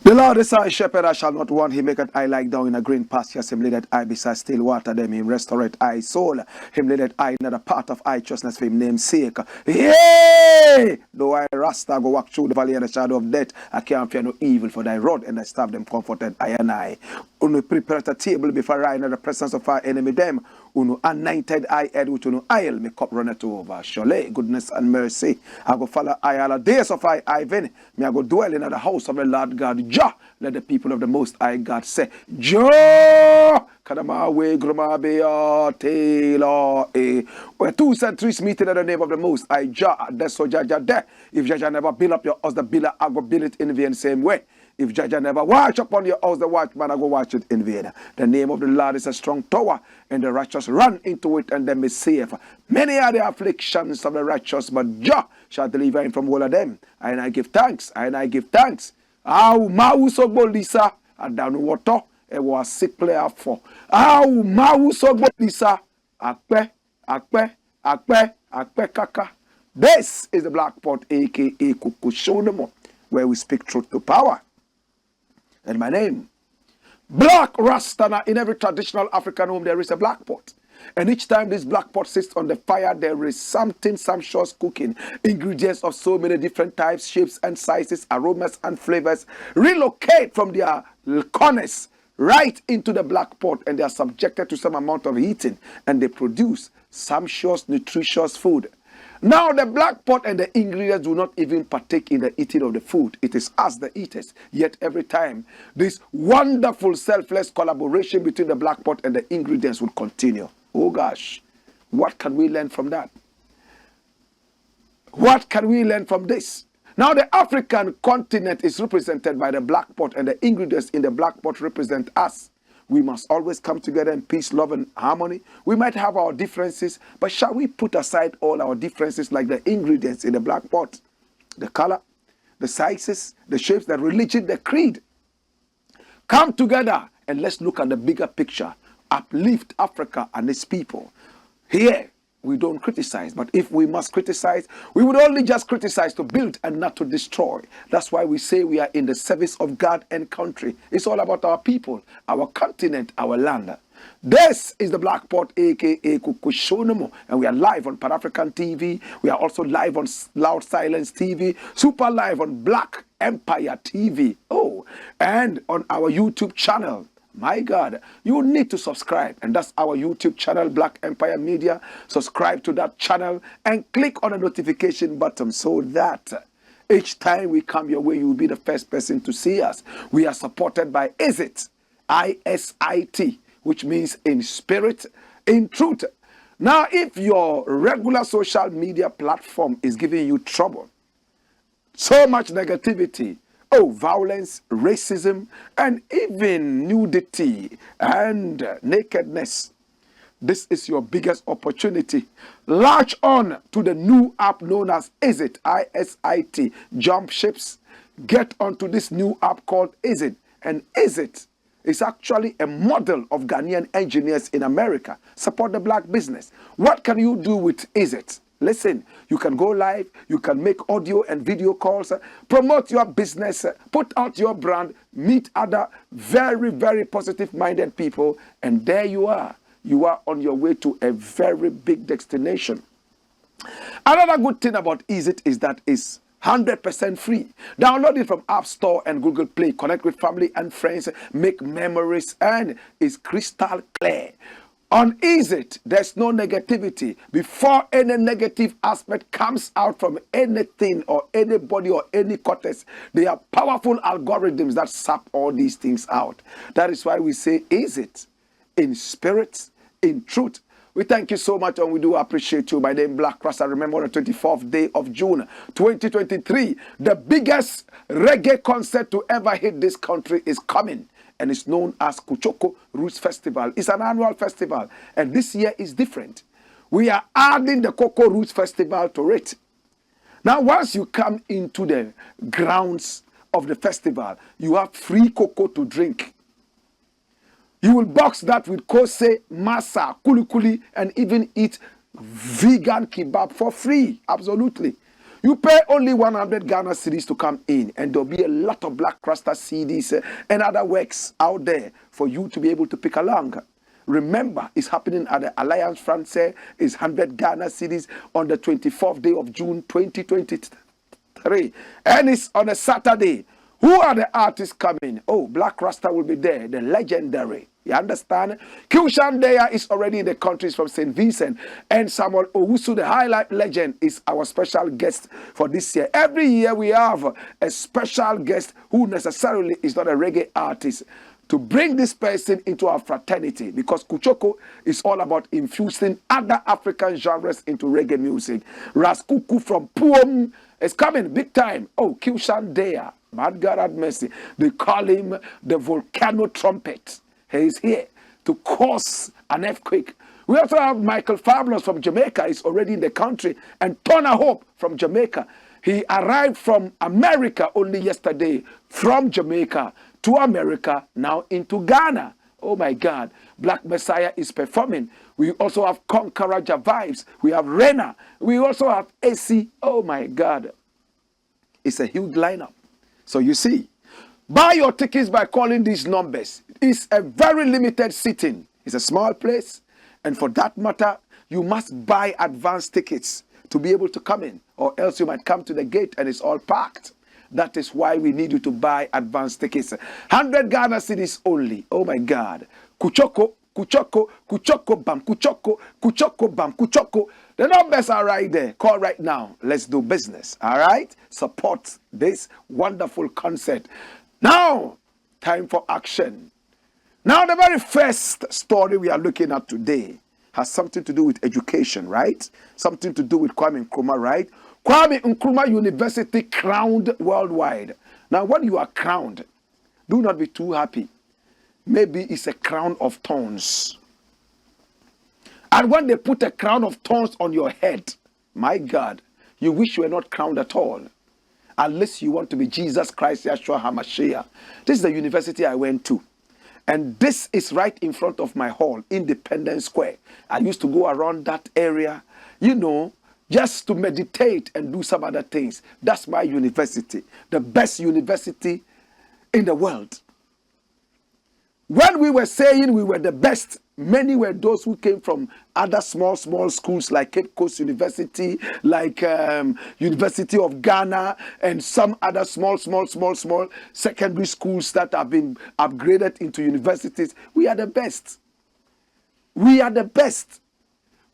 The Lord is our shepherd, I shall not want. He maketh I lie down in a green pastures. Him leadeth I beside still water. Them him restoreth I soul. Him leadeth I in the path of righteousness for him name's sake. Yea! Though I RASTA go walk through the valley and the shadow of death, I can't fear no evil, for thy rod and thy staff them comforted I and I. Uno prepare a table before I in the presence of our enemy them. Uno anointed I head with uno oil, my cup runneth over. Surely goodness and mercy I go follow I all the days of I Ivan. Me I go dwell in the house of the Lord God. Jah, let the people of the Most High God say, Jah, Kadama we gruma be tailor a. Where 2 and 3 meeting in the name of the Most High Jah. That's so Jah there. If Jah never build up your house, the builder I go build it in the same way. If Jah never watch upon your house, the watchman I go watch it in vain. The name of the Lord is a strong tower, and the righteous run into it and them be safe. Many are the afflictions of the righteous, but Jah shall deliver him from all of them. And I give thanks, and I give thanks. Au mauso bolisa adanu water e was sick player for. Au mauso bolisa akpe kaka. This is the Blakk Pot, aka Kukushonemo, where we speak truth to power. And my name, Blakk Rasta. In every traditional African home there is a Blakk Pot. And each time this Blakk Pot sits on the fire, there is something sumptuous cooking. Ingredients of so many different types, shapes and sizes, aromas and flavors relocate from their corners right into the Blakk Pot, and they are subjected to some amount of heating, and they produce sumptuous, nutritious food. Now the Blakk Pot and the ingredients do not even partake in the eating of the food. It is us the eaters. Yet every time this wonderful selfless collaboration between the Blakk Pot and the ingredients will continue. Oh gosh, what can we learn from that? What can we learn from this? Now the African continent is represented by the Blakk Pot, and the ingredients in the Blakk Pot represent us. We must always come together in peace, love, and harmony. We might have our differences, but shall we put aside all our differences like the ingredients in the Blakk Pot? The color, the sizes, the shapes, the religion, the creed. Come together and let's look at the bigger picture. Uplift Africa and its people. Here, we don't criticize, but if we must criticize, we would only just criticize to build and not to destroy. That's why we say we are in the service of God and country. It's all about our people, our continent, our land. This is the Blakk Pot, aka Kukushonemo, and we are live on Pan-African TV. We are also live on Loud Silence TV, super live on Black Empire TV. Oh, and on our YouTube channel. My God, you need to subscribe, and that's our YouTube channel, Black Empire Media. Subscribe to that channel and click on the notification button so that each time we come your way, you will be the first person to see us. We are supported by ISIT, ISIT, which means in spirit, in truth. Now, if your regular social media platform is giving you trouble, so much negativity, violence, racism, and even nudity and nakedness, this is your biggest opportunity. Latch on to the new app known as ISIT, ISIT, Jump Ships. Get onto this new app called ISIT. And ISIT is actually a model of Ghanaian engineers in America. Support the black business. What can you do with ISIT? Listen, you can go live, you can make audio and video calls, promote your business, put out your brand, meet other very, very positive-minded people, and there you are. You are on your way to a very big destination. Another good thing about ISIT is that it's 100% free. Download it from App Store and Google Play. Connect with family and friends, make memories, and it's crystal clear. On Is It, there's no negativity. Before any negative aspect comes out from anything or anybody or any cortex, there are powerful algorithms that sap all these things out. That is why we say, Is It? In spirit, in truth. We thank you so much and we do appreciate you. My name is Blakk RASTA. Remember the 24th day of June 2023. The biggest reggae concert to ever hit this country is coming. And it's known as Kuchoko Roots Festival. It's an annual festival. And this year is different. We are adding the Cocoa Roots Festival to it. Now, once you come into the grounds of the festival, you have free cocoa to drink. You will box that with kose, masa, kuli, and even eat vegan kebab for free. Absolutely. You pay only 100 Ghana cedis to come in, and there'll be a lot of Blakk RASTA CDs and other works out there for you to be able to pick along. Remember, it's happening at the Alliance Francaise. It's 100 Ghana cedis on the 24th day of June 2023. And it's on a Saturday. Who are the artists coming? Oh, Blakk RASTA will be there, the legendary. You understand? Kyushan Deya is already in the countries from St. Vincent. And Samuel Owusu, the highlight legend, is our special guest for this year. Every year we have a special guest who necessarily is not a reggae artist to bring this person into our fraternity, because Kuchoko is all about infusing other African genres into reggae music. Raskuku from Puom is coming big time. Oh, Kyushan Deya, man God have mercy. They call him the volcano trumpet. He is here to cause an earthquake. We also have Michael Fabulous from Jamaica. He's already in the country. And Tona Hope from Jamaica. He arrived from America only yesterday, from Jamaica to America, now into Ghana. Oh my God. Black Messiah is performing. We also have Conqueror Vibes. We have Rena. We also have AC. Oh my God. It's a huge lineup. So you see, buy your tickets by calling these numbers. It's a very limited seating. It's a small place. And for that matter, you must buy advance tickets to be able to come in. Or else you might come to the gate and it's all packed. That is why we need you to buy advance tickets. 100 Ghana cedis only. Oh my God. Kuchoko, Kuchoko, Kuchoko, bam, Kuchoko, Kuchoko, bam, Kuchoko. The numbers are right there. Call right now. Let's do business. All right? Support this wonderful concert. Now, time for action. Now, the very first story we are looking at today has something to do with education, right? Something to do with Kwame Nkrumah, right? Kwame Nkrumah University crowned worldwide. Now, when you are crowned, do not be too happy. Maybe it's a crown of thorns. And when they put a crown of thorns on your head, my God, you wish you were not crowned at all. Unless you want to be Jesus Christ, Yeshua HaMashiach. This is the university I went to. And this is right in front of my hall, Independence Square. I used to go around that area, you know, just to meditate and do some other things. That's my university, the best university in the world. When we were saying we were the best, many were those who came from other small schools like Cape Coast University, like University of Ghana, and some other small secondary schools that have been upgraded into universities. We are the best. We are the best.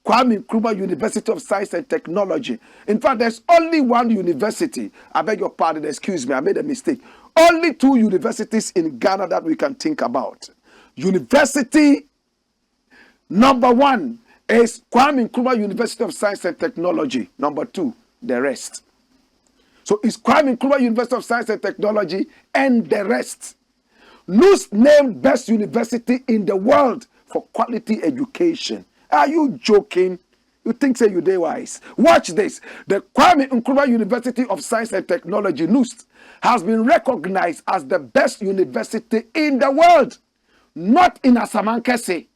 Kwame Nkrumah University of Science and Technology. In fact, there's only one university. I beg your pardon, excuse me, I made a mistake. Only two universities in Ghana that we can think about. University number one is Kwame Nkrumah University of Science and Technology. Number two, the rest. So it's Kwame Nkrumah University of Science and Technology and the rest. NUS named best university in the world for quality education. Are you joking? You think say you day wise? Watch this. The Kwame Nkrumah University of Science and Technology, NUS, has been recognized as the best university in the world. Not in Asamankese,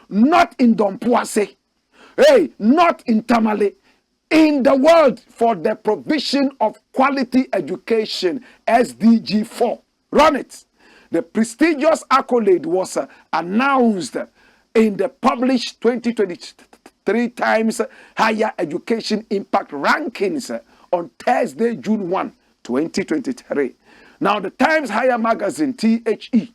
not in Dompuase, hey, not in Tamale, in the world for the provision of quality education, SDG 4. Run it. The prestigious accolade was announced in the published 2023 Times Higher Education Impact Rankings on Thursday, June 1, 2023. Now, the Times Higher Magazine, THE,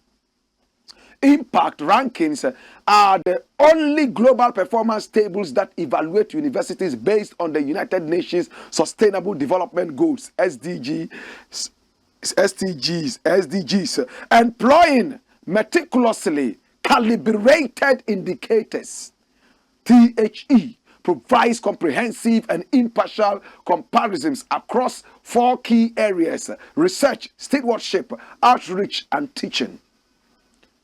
impact rankings are the only global performance tables that evaluate universities based on the United Nations Sustainable Development Goals, SDGs, employing meticulously calibrated indicators. THE provides comprehensive and impartial comparisons across 4 key areas: research, stewardship, outreach, and teaching.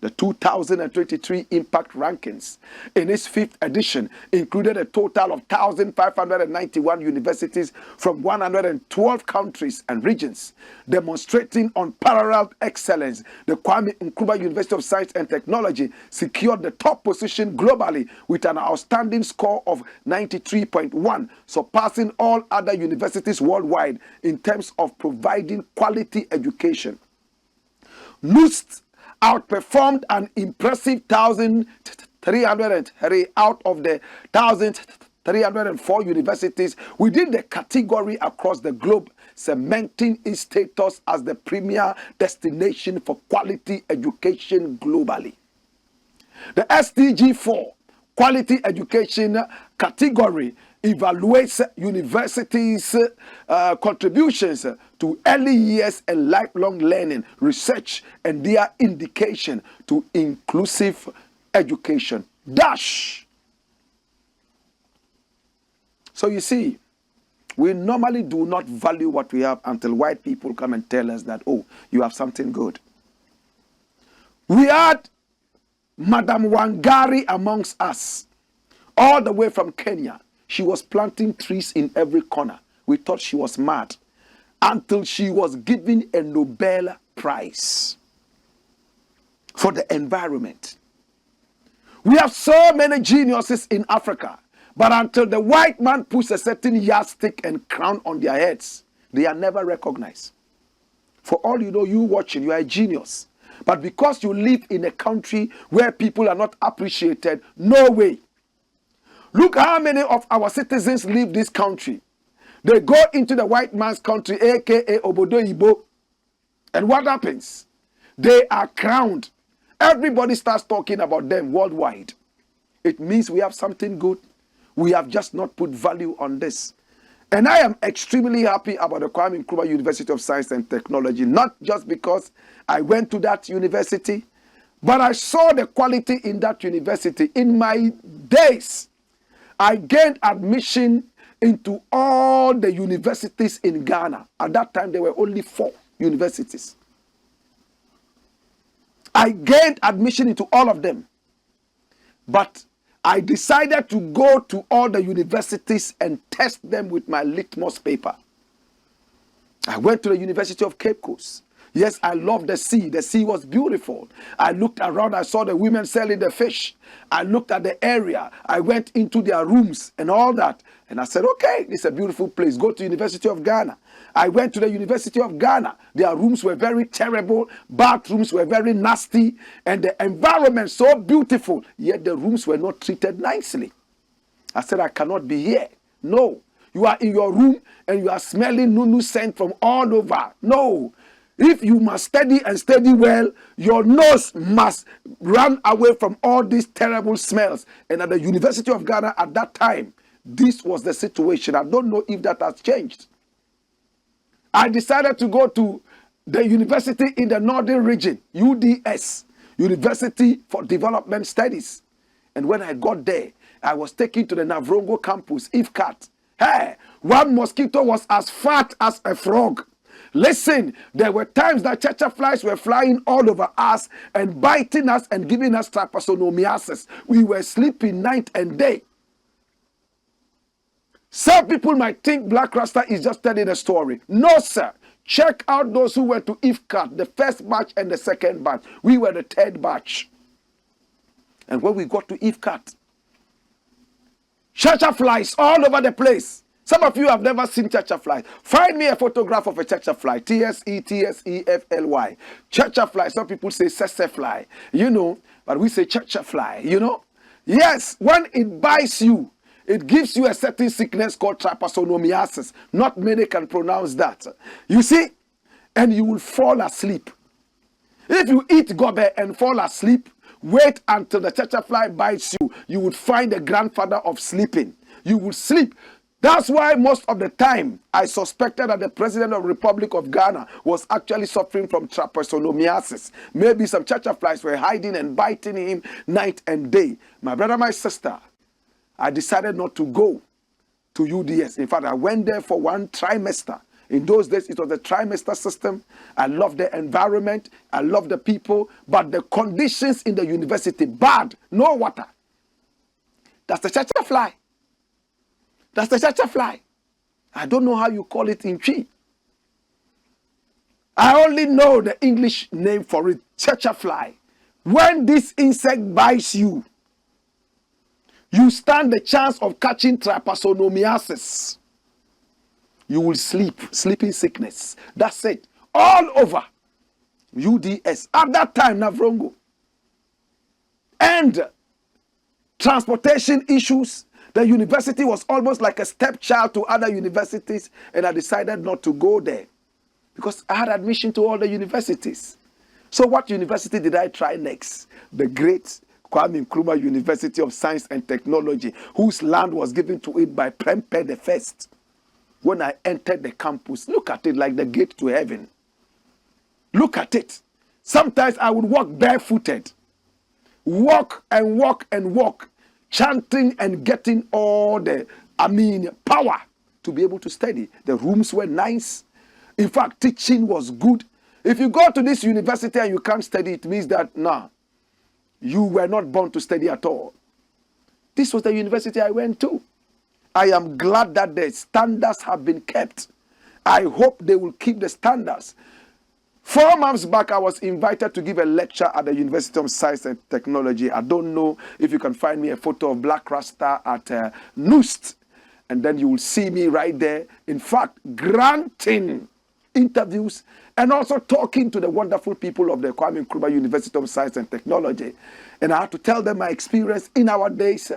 The 2023 Impact Rankings in its 5th edition included a total of 1,591 universities from 112 countries and regions, demonstrating unparalleled excellence. The Kwame Nkrumah University of Science and Technology secured the top position globally with an outstanding score of 93.1, surpassing all other universities worldwide in terms of providing quality education. NUST outperformed an impressive 1,303 out of the 1,304 universities within the category across the globe, cementing its status as the premier destination for quality education globally. The SDG4 Quality Education category evaluates universities' contributions to early years and lifelong learning, research, and their indication to inclusive education. So you see, we normally do not value what we have until white people come and tell us that, oh, you have something good. We had Madam Wangari amongst us, all the way from Kenya. She was planting trees in every corner. We thought she was mad until she was given a Nobel Prize for the environment. We have so many geniuses in Africa, but until the white man puts a certain yardstick and crown on their heads, they are never recognized. For all you know, you watching, you are a genius. But because you live in a country where people are not appreciated, no way. Look how many of our citizens leave this country. They go into the white man's country, aka Obodo Ibo. And what happens? They are crowned. Everybody starts talking about them worldwide. It means we have something good. We have just not put value on this. And I am extremely happy about the Kwame Nkrumah University of Science and Technology, not just because I went to that university, but I saw the quality in that university. In my days, I gained admission into all the universities in Ghana. At that time, there were only 4 universities. I gained admission into all of them. But I decided to go to all the universities and test them with my litmus paper. I went to the University of Cape Coast. Yes, I loved the sea. The sea was beautiful. I looked around. I saw the women selling the fish. I looked at the area. I went into their rooms and all that. And I said, okay, this is a beautiful place. Go to University of Ghana. I went to the University of Ghana. Their rooms were very terrible. Bathrooms were very nasty. And the environment so beautiful. Yet the rooms were not treated nicely. I said, I cannot be here. No. You are in your room and you are smelling nunu scent from all over. No. If you must study and study well, your nose must run away from all these terrible smells. And at the University of Ghana at that time, this was the situation. I don't know if that has changed. I decided to go to the university in the northern region, UDS, University for Development Studies. And when I got there, I was taken to the Navrongo campus, IFCAT. Hey, one mosquito was as fat as a frog. Listen, there were times that chacha flies were flying all over us and biting us and giving us trypanosomiasis. We were sleeping night and day. Some people might think Blakk RASTA is just telling a story. No, sir. Check out those who went to IFCAT, the first batch and the second batch. We were the 3rd batch. And when we got to IFCAT, chacha flies all over the place. Some of you have never seen chacha fly. Find me a photograph of a chacha fly. TSETSEFLY. Chacha fly. Some people say sese fly. You know, but we say chacha fly. You know? Yes, when it bites you, it gives you a certain sickness called trypanosomiasis. Not many can pronounce that. You see? And you will fall asleep. If you eat gobe and fall asleep, Wait until the fly bites you. You would find the grandfather of sleeping. You will sleep. That's why most of the time I suspected that the president of the Republic of Ghana was actually suffering from trypanosomiasis. Maybe some flies were hiding and biting him night and day. My brother, my sister, I decided not to go to UDS. In fact, I went there for one trimester. In those days, it was a trimester system. I loved the environment. I loved the people. But the conditions in the university, bad. No water. That's the fly. That's the fly. I don't know how you call it in Twi. I only know the English name for it, fly. When this insect bites you, you stand the chance of catching trypanosomiasis. You will sleeping sickness. That's it. All over UDS. At that time, Navrongo. And transportation issues. The university was almost like a stepchild to other universities, and I decided not to go there because I had admission to all the universities. So what university did I try next? The great Kwame Nkrumah University of Science and Technology, whose land was given to it by Prempeh I. When I entered the campus, look at it like the gate to heaven. Look at it. Sometimes I would walk barefooted. Walk and walk and walk. Chanting and getting all the, power to be able to study. The rooms were nice. In fact, teaching was good. If you go to this university and you can't study, it means that, you were not born to study at all. This was the university I went to. I am glad that the standards have been kept. I hope they will keep the standards. 4 months back, I was invited to give a lecture at the University of Science and Technology. I don't know if you can find me a photo of Blakk RASTA at NUST. And then you will see me right there. In fact, granting interviews and also talking to the wonderful people of the Kwame Nkrumah University of Science and Technology. And I had to tell them my experience in our days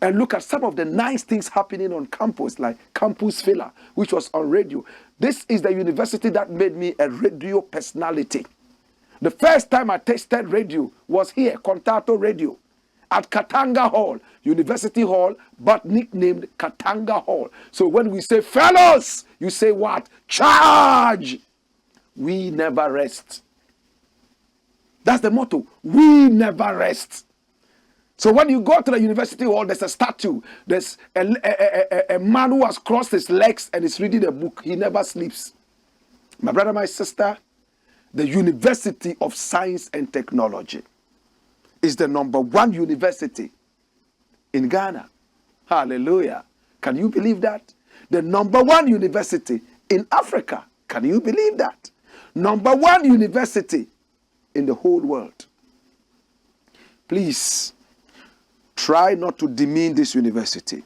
and look at some of the nice things happening on campus, like Campus Filler, which was on radio. This is the university that made me a radio personality. The first time I tasted radio was here, Contato Radio, at Katanga Hall, University Hall, but nicknamed Katanga Hall. So when we say fellows, you say what? Charge! We never rest. That's the motto. We never rest. So when you go to the University Hall, there's a statue. There's a man who has crossed his legs and is reading a book. He never sleeps. My brother, my sister, the University of Science and Technology is the #1 university in Ghana. Hallelujah. Can you believe that? The #1 university in Africa. Can you believe that? #1 university in the whole world. Please, try not to demean this university.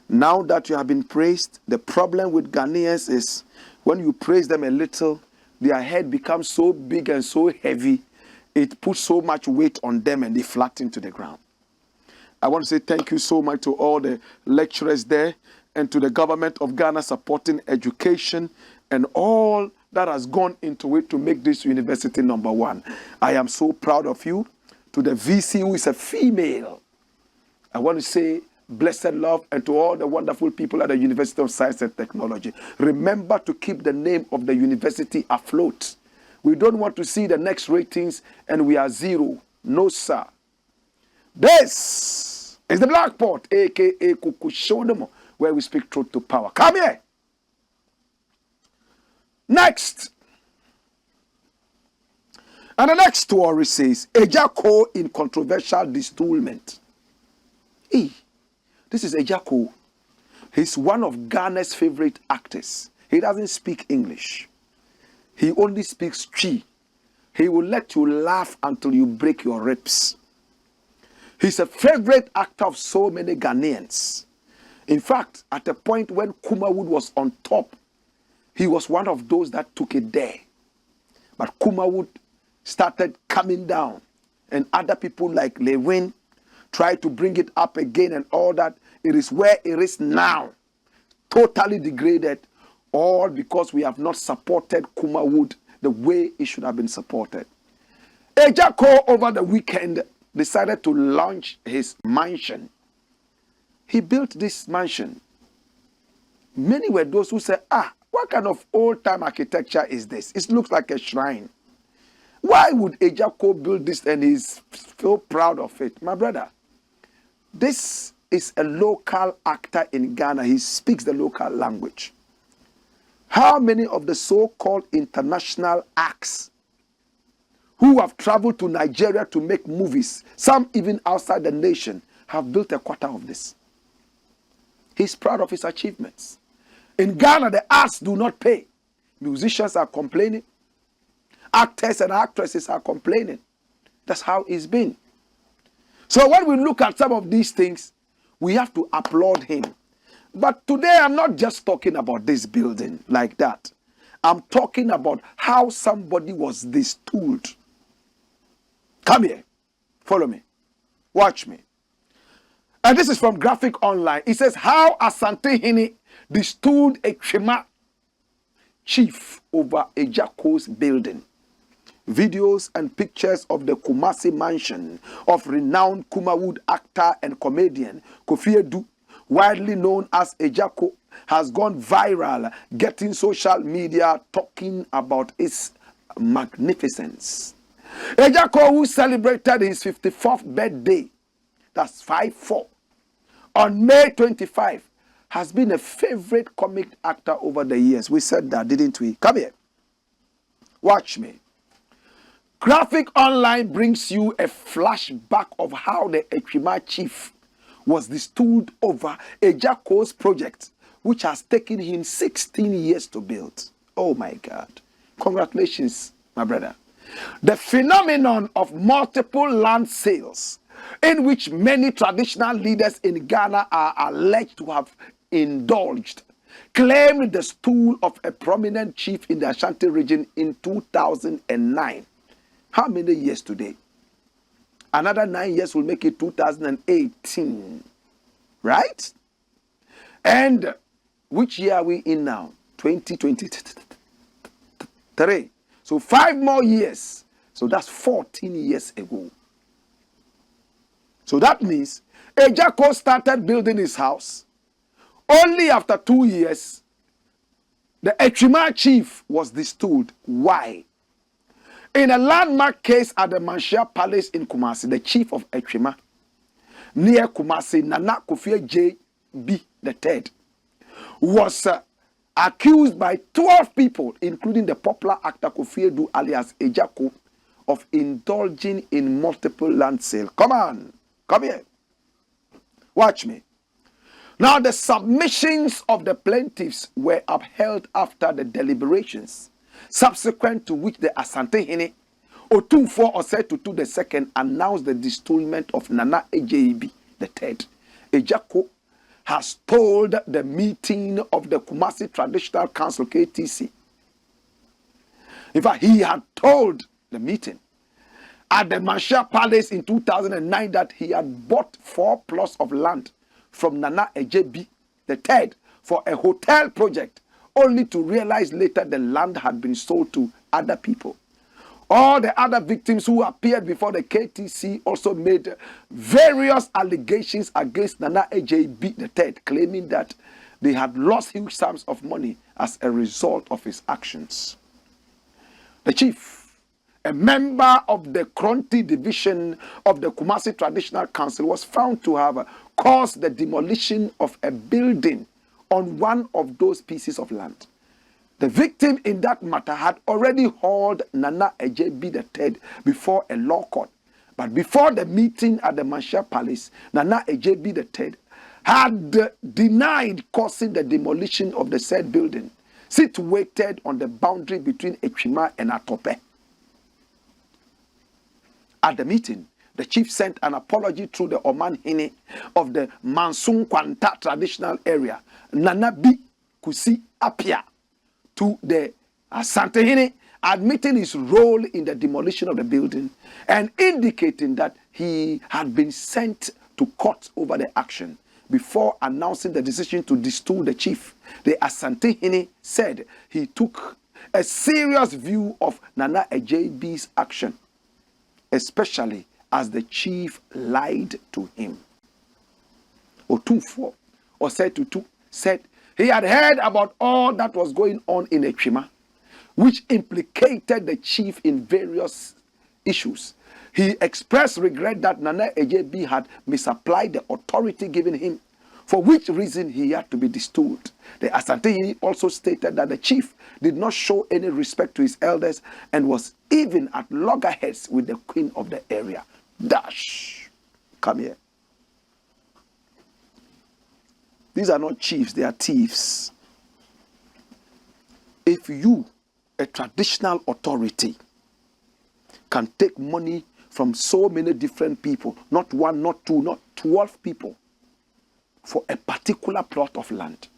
Now that you have been praised, the problem with Ghanaians is when you praise them a little, their head becomes so big and so heavy, it puts so much weight on them and they flatten to the ground. I want to say thank you so much to all the lecturers there and to the government of Ghana supporting education and all that has gone into it to make this university #1. I am so proud of you. To the VC who is a female, I want to say blessed love, and to all the wonderful people at the University of Science and Technology. Remember to keep the name of the university afloat. We don't want to see the next ratings and we are 0. No, sir. This is the Blakk Pot, a.k.a. Kukushodomo, where we speak truth to power. Come here. Next. And the next story says, Ejako in controversial DESTOOLMENT. Hey, this is Ejako. He's one of Ghana's favorite actors. He doesn't speak English. He only speaks Twi. He will let you laugh until you break your ribs. He's a favorite actor of so many Ghanaians. In fact, at a point when Kumawood was on top, he was one of those that took it there. But Kumawood started coming down, and other people like Lewin tried to bring it up again and all that. It is where it is now, totally degraded, all because we have not supported Kumawood the way it should have been supported. Ejako over the weekend decided to launch his mansion. He built this mansion. Many were those who said, what kind of old-time architecture is this? It looks like a shrine. Why would Ejako build this and he's so proud of it? My brother, this is a local actor in Ghana. He speaks the local language. How many of the so-called international acts who have traveled to Nigeria to make movies, some even outside the nation, have built a quarter of this? He's proud of his achievements. In Ghana, the arts do not pay. Musicians are complaining. Actors and actresses are complaining. That's how it's been. So when we look at some of these things, we have to applaud him. But today I'm not just talking about this building like that. I'm talking about how somebody was destooled. Come here. Follow me. Watch me. And this is from Graphic Online. It says, how Asante Hene destooled a Chema chief over Ejako's building. Videos and pictures of the Kumasi mansion of renowned Kumawood actor and comedian Kofi Edu, widely known as Ejako, has gone viral, getting social media talking about its magnificence. Ejako, who celebrated his 54th birthday, that's 5-4, on May 25, has been a favorite comic actor over the years. We said that, didn't we? Come here. Watch me. Graphic Online brings you a flashback of how the Echima chief was destooled over Ejako's project, which has taken him 16 years to build. Oh my God. Congratulations, my brother. The phenomenon of multiple land sales, in which many traditional leaders in Ghana are alleged to have indulged, claimed the stool of a prominent chief in the Ashanti region in 2009. How many years today? Another 9 years will make it 2018. Right? And which year are we in now? 2023. So 5 more years. So that's 14 years ago. So that means Ejako started building his house. Only after 2 years, the Echima chief was destooled. Why? In a landmark case at the Manshia Palace in Kumasi, the chief of Echima, near Kumasi, Nana Kofi J.B. III, was accused by 12 people, including the popular actor Kofi Edu alias Ejako, of indulging in multiple land sales. Come on, come here. Watch me. Now, the submissions of the plaintiffs were upheld after the deliberations, subsequent to which the Asante Hene, Otumfo Osetutu II, announced the destoolment of Nana AGYA III. Ejako has told the meeting of the Kumasi Traditional Council, KTC. In fact, he had told the meeting at the Manshia Palace in 2009 that he had bought 4 plots of land from Nana AGYA III for a hotel project, only to realize later the land had been sold to other people. All the other victims who appeared before the KTC also made various allegations against Nana AGYA III, claiming that they had lost huge sums of money as a result of his actions. The chief, a member of the Kronti division of the Kumasi Traditional Council, was found to have caused the demolition of a building on one of those pieces of land. The victim in that matter had already hauled Nana AGYA III before a law court. But before the meeting at the Manshia Palace, Nana AGYA III had denied causing the demolition of the said building, situated on the boundary between Echima and Atope. At the meeting, the chief sent an apology through the Oman Hene of the Mansung Kwanta traditional area, Nana B. Kusi Apia, to the Asante Hene, admitting his role in the demolition of the building and indicating that he had been sent to court over the action. Before announcing the decision to destool the chief, the Asante Hene said he took a serious view of Nana AGYA's action. especially as the chief lied to him. Otufo, or said he had heard about all that was going on in Echima, which implicated the chief in various issues. He expressed regret that Nana AGYA had misapplied the authority given him, for which reason he had to be destooled. The Asante also stated that the chief did not show any respect to his elders and was even at loggerheads with the queen of the area. Dash. Come here. These are not chiefs, they are thieves. If you, a traditional authority, can take money from so many different people, not one, not two, not 12 people, for a particular plot of land,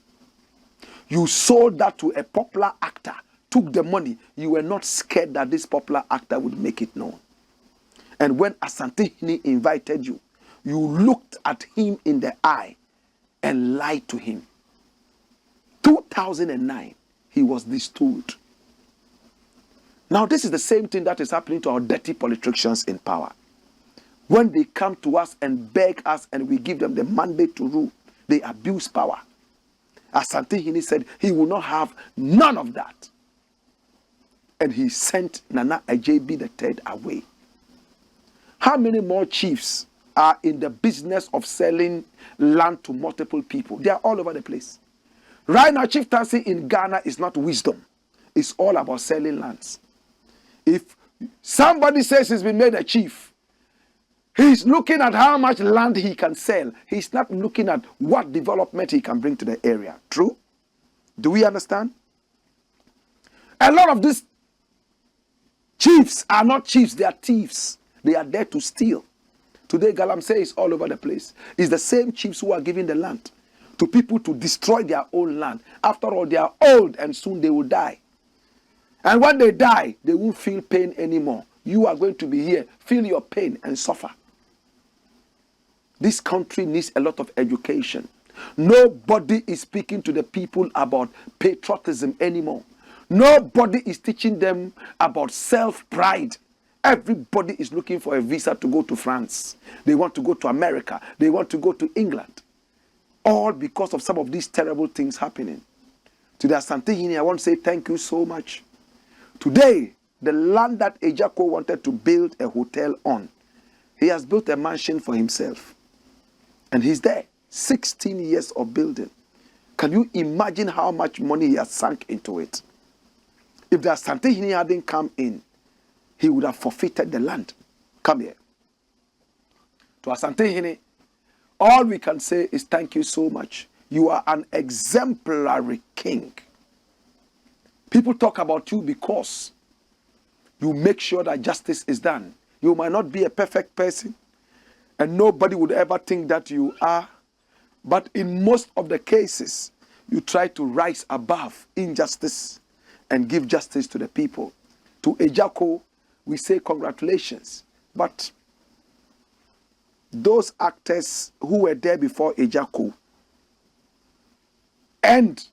you sold that to a popular actor, took the money, you were not scared that this popular actor would make it known. And when Asante invited you, you looked at him in the eye and lied to him. 2009, he was destooled. Now, this is the same thing that is happening to our dirty politicians in power. When they come to us and beg us and we give them the mandate to rule, they abuse power. Asante Hini said he will not have none of that. And he sent Nana AGYA III away. How many more chiefs are in the business of selling land to multiple people? They are all over the place. Right now, chieftaincy in Ghana is not wisdom. It's all about selling lands. If somebody says he's been made a chief, he's looking at how much land he can sell. He's not looking at what development he can bring to the area. True? Do we understand? A lot of these chiefs are not chiefs, they are thieves. They are there to steal. Today, Galamsey is all over the place. It's the same chiefs who are giving the land to people to destroy their own land. After all, they are old and soon they will die. And when they die, they won't feel pain anymore. You are going to be here, feel your pain and suffer. This country needs a lot of education. Nobody is speaking to the people about patriotism anymore. Nobody is teaching them about self-pride. Everybody is looking for a visa to go to France. They want to go to America. They want to go to England. All because of some of these terrible things happening. To the Asante Hini, I want to say thank you so much. Today, the land that Ejako wanted to build a hotel on, he has built a mansion for himself. And he's there. 16 years of building. Can you imagine how much money he has sunk into it? If the Asante Hini hadn't come in, he would have forfeited the land. Come here. To Asante Hini, all we can say is thank you so much. You are an exemplary king. People talk about you because you make sure that justice is done. You might not be a perfect person, and nobody would ever think that you are. But in most of the cases, you try to rise above injustice and give justice to the people. To Ejako, we say congratulations. But those actors who were there before Ejako and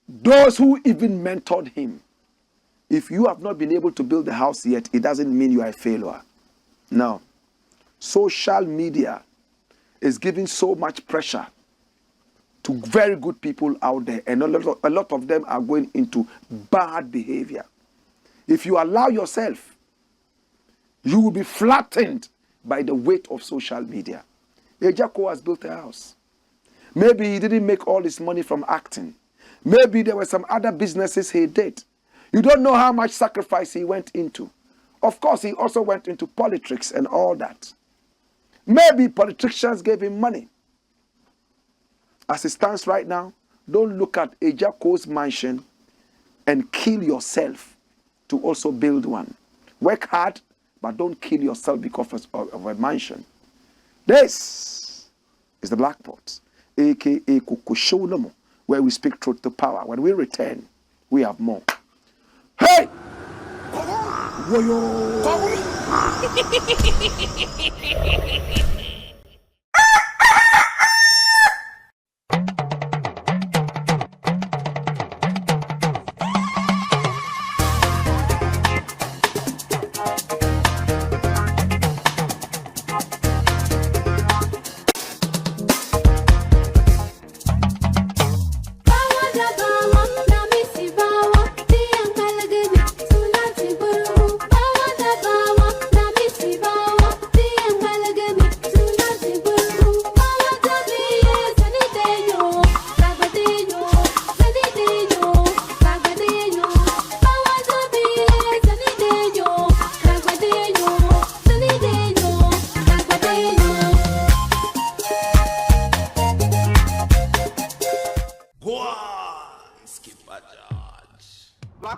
those who even mentored him, if you have not been able to build the house yet, it doesn't mean you are a failure. No. Social media is giving so much pressure to very good people out there, and a lot of them are going into bad behavior. If you allow yourself, you will be flattened by the weight of social media. Ejako has built a house. Maybe he didn't make all his money from acting. Maybe there were some other businesses he did. You don't know how much sacrifice he went into. Of course, he also went into politics and all that. Maybe politicians gave him money. As it stands right now, don't look at Ejako's mansion and kill yourself to also build one. Work hard, but don't kill yourself because of a mansion. This is the Blakk Pot, aka Kukushonomo, where we speak truth to power. When we return, we have more. Hey!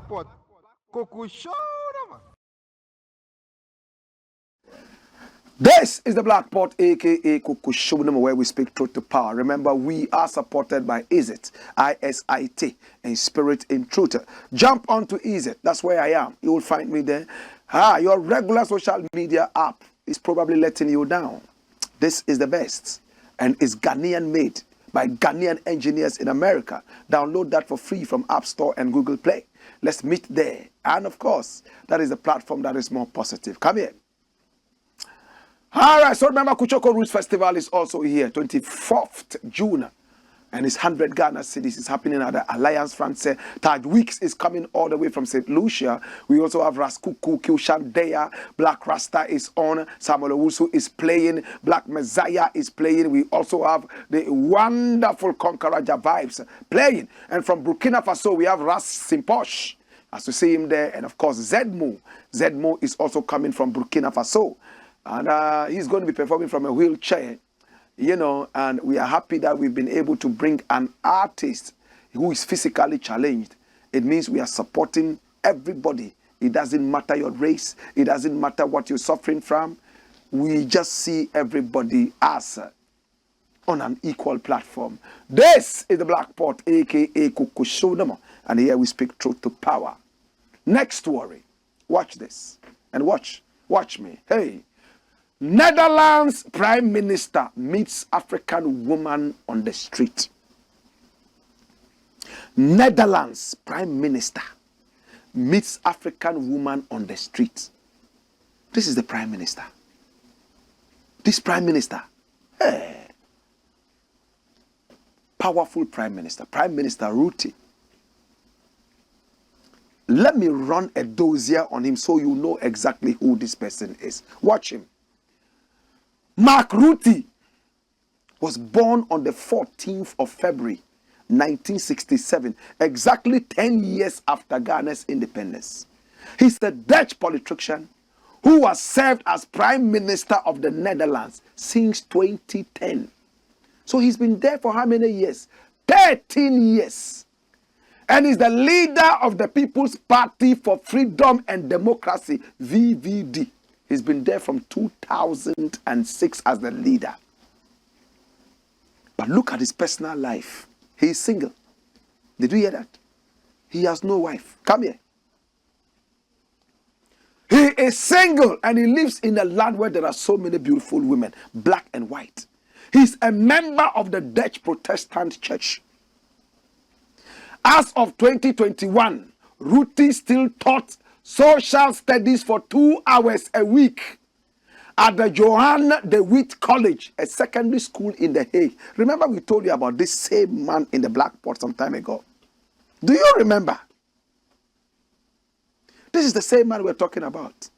Blackpot. Coco show. This is the Blakk Pot, aka Kuku Show, where we speak truth to power. Remember, we are supported by ISIT, ISIT, in spirit, in truth. Jump onto ISIT. That's where I am. You will find me there. Your regular social media app is probably letting you down. This is the best, and it's Ghanaian made by Ghanaian engineers in America. Download that for free from App Store and Google Play. Let's meet there. And of course, that is a platform that is more positive. Come here. All right, so remember, Kuchoko Roots Festival is also here, 24th June, and it's 100 Ghana cities. It's happening at the Alliance Française. Third Weeks is coming all the way from St. Lucia. We also have Raskuku, Kyushandeya, Black Rasta is on, Samuel Owusu is playing, Black Messiah is playing. We also have the wonderful Conqueror Vibes playing. And from Burkina Faso, we have Ras Simposh, as you see him there, and of course Zedmo. Zedmo is also coming from Burkina Faso. And he's going to be performing from a wheelchair, you know, and we are happy that we've been able to bring an artist who is physically challenged. It means we are supporting everybody. It doesn't matter your race. It doesn't matter what you're suffering from. We just see everybody as on an equal platform. This is the Blakk Pot, a.k.a. Kukushodama, and here we speak truth to power. Next story. Watch this. And watch me. Hey. Netherlands Prime Minister meets African woman on the street. Netherlands Prime Minister meets African woman on the street. This is the Prime Minister. This Prime Minister. Hey. Powerful Prime Minister. Prime Minister Rutte. Let me run a dossier on him so you know exactly who this person is. Watch him. Mark Rutte was born on the 14th of February, 1967, exactly 10 years after Ghana's independence. He's a Dutch politician who has served as Prime Minister of the Netherlands since 2010. So he's been there for how many years? 13 years. And he's the leader of the People's Party for Freedom and Democracy, VVD. He's been there from 2006 as the leader. But look at his personal life. He is single. Did you hear that? He has no wife. Come here. He is single and he lives in a land where there are so many beautiful women, black and white. He's a member of the Dutch Protestant Church. As of 2021, Rutte still taught social studies for 2 hours a week at the Johan de Witt College, a secondary school in The Hague. Remember we told you about this same man in the Blakk Pot some time ago? Do you remember? This is the same man we're talking about.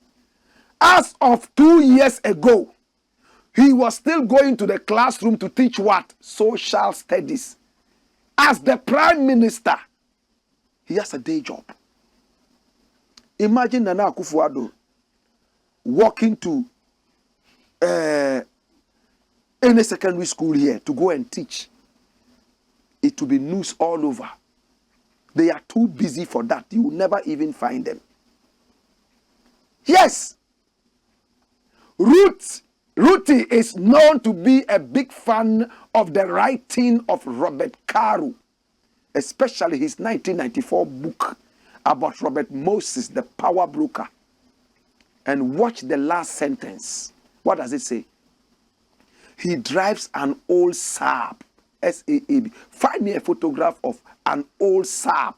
As of 2 years ago, he was still going to the classroom to teach what? Social studies. As the Prime Minister, he has a day job. Imagine Nana Akufo-Addo walking to any secondary school here to go and teach. It will be news all over. They are too busy for that. You will never even find them. Yes. Rutte is known to be a big fan of the writing of Robert Karu, especially his 1994 book about Robert Moses, the power broker. And watch the last sentence. What does it say? He drives an old Saab, S-A-A-B. Find me a photograph of an old Saab.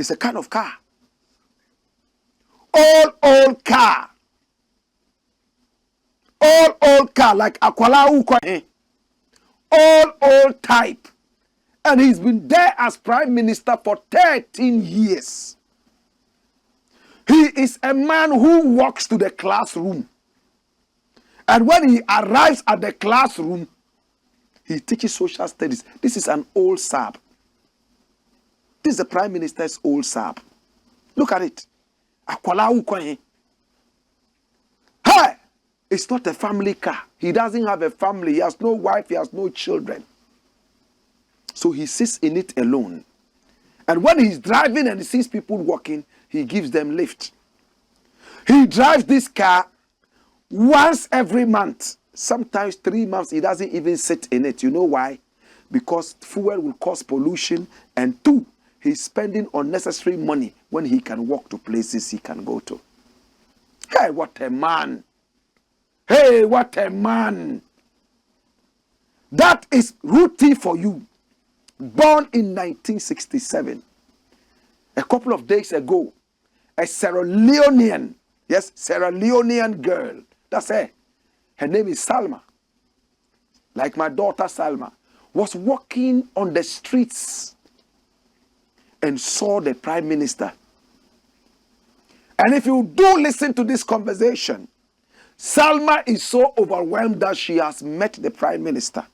It's a kind of car. Old car. Old car, like Akwala Ukwa. Old type. And he's been there as Prime Minister for 13 years. He is a man who walks to the classroom. And when he arrives at the classroom, he teaches social studies. This is an old Saab. This is the Prime Minister's old Saab. Look at it. Akwala Ukwa. Hey! It's not a family car. He doesn't have a family. He has no wife. He has no children. So he sits in it alone. And when he's driving and he sees people walking, he gives them lift. He drives this car once every month. Sometimes 3 months, he doesn't even sit in it. You know why? Because fuel will cause pollution. And 2, he's spending unnecessary money when he can walk to places he can go to. Hey, what a man. Hey, what a man. That is Ruti for you. Born in 1967. A couple of days ago, a Sierra Leonean, yes, Sierra Leonean girl, that's her. Her name is Salma. Like my daughter Salma, was walking on the streets and saw the Prime Minister. And if you do listen to this conversation, Salma is so overwhelmed that she has met the Prime Minister.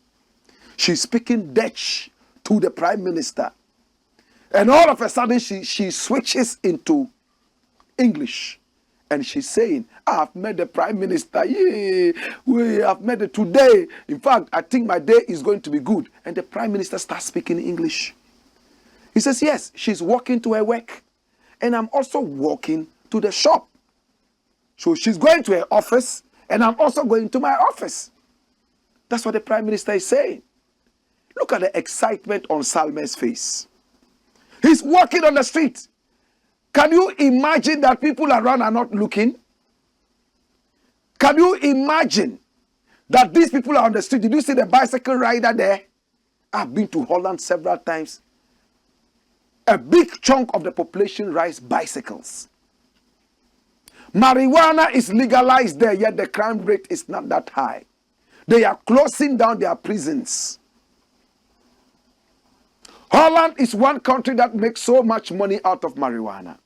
She's speaking Dutch to the Prime Minister. And all of a sudden, she switches into English. And she's saying, I've met the Prime Minister. Yeah, we have met it today. In fact, I think my day is going to be good. And the Prime Minister starts speaking English. He says, yes, she's walking to her work. And I'm also walking to the shop. So she's going to her office. And I'm also going to my office. That's what the Prime Minister is saying. Look at the excitement on Salma's face. He's walking on the street. Can you imagine that people around are not looking? Can you imagine that these people are on the street? Did you see the bicycle rider there? I've been to Holland several times. A big chunk of the population rides bicycles. Marijuana is legalized there, yet the crime rate is not that high. They are closing down their prisons. Holland is one country that makes so much money out of marijuana.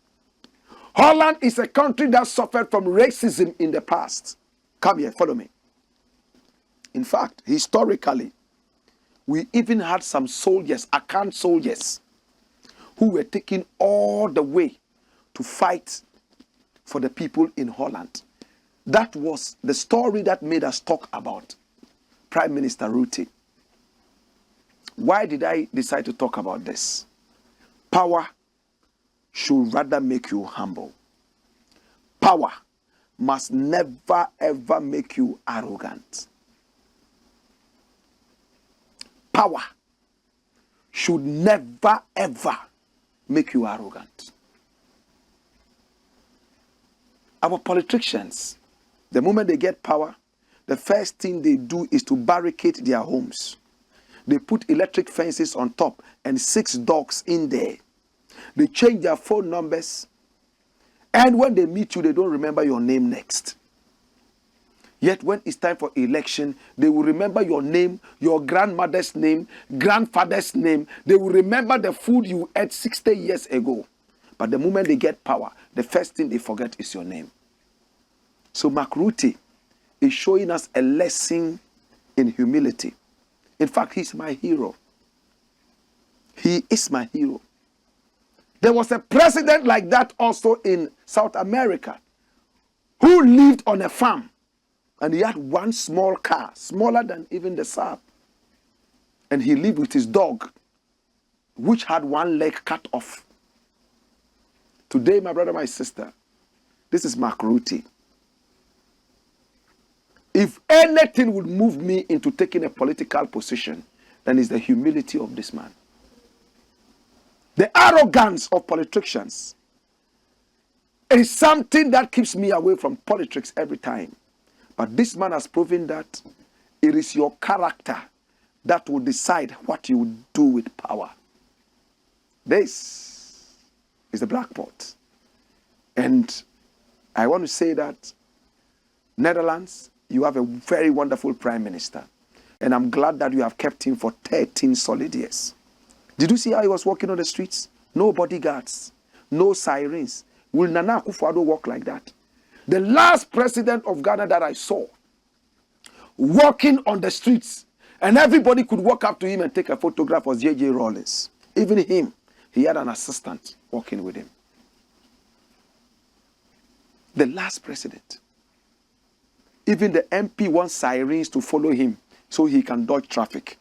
Holland is a country that suffered from racism in the past. Come here, follow me. In fact, historically, we even had some soldiers, Akan soldiers, who were taken all the way to fight for the people in Holland. That was the story that made us talk about Prime Minister Rutte. Why did I decide to talk about this? Power should rather make you humble. Power must never ever make you arrogant. Power should never ever make you arrogant. Our politicians, the moment they get power, the first thing they do is to barricade their homes. They put electric fences on top and 6 dogs in there. They change their phone numbers. And when they meet you, they don't remember your name next. Yet when it's time for election, they will remember your name, your grandmother's name, grandfather's name. They will remember the food you ate 60 years ago. But the moment they get power, the first thing they forget is your name. So Mark Rutte is showing us a lesson in humility. In fact, he's my hero. He is my hero. There was a president like that also in South America who lived on a farm. And he had one small car, smaller than even the Saab. And he lived with his dog, which had one leg cut off. Today, my brother, my sister, this is Mark Rutte. If anything would move me into taking a political position, then it's the humility of this man. The arrogance of politicians is something that keeps me away from politics every time. But this man has proven that it is your character that will decide what you will do with power. This is the Blakk Pot. And I want to say that Netherlands, you have a very wonderful prime minister. And I'm glad that you have kept him for 13 solid years. Did you see how he was walking on the streets? No bodyguards, no sirens. Will Nana Akufo-Addo walk like that? The last president of Ghana that I saw walking on the streets and everybody could walk up to him and take a photograph was J.J. Rawlings. Even him, he had an assistant walking with him. The last president. Even the MP wants sirens to follow him so he can dodge traffic.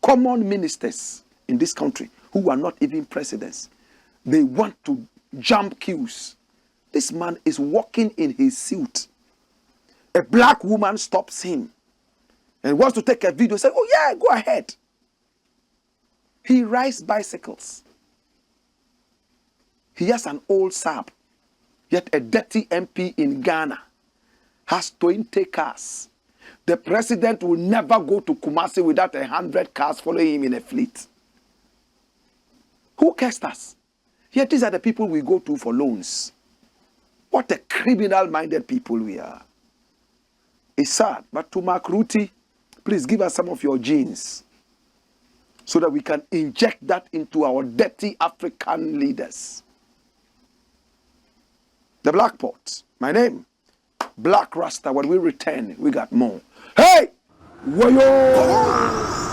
Common ministers in this country who are not even presidents. They want to jump queues. This man is walking in his suit. A black woman stops him and wants to take a video. Say, oh yeah, go ahead. He rides bicycles. He has an old Saab. Yet a dirty MP in Ghana has 20 cars. The president will never go to Kumasi without 100 cars following him in a fleet. Who cares us? Yet these are the people we go to for loans. What a criminal-minded people we are. It's sad, but to Mark Ruti, please give us some of your genes so that we can inject that into our dirty African leaders. The Black Pot. My name, Blakk Rasta. When we return, we got more. Hey! Wayo!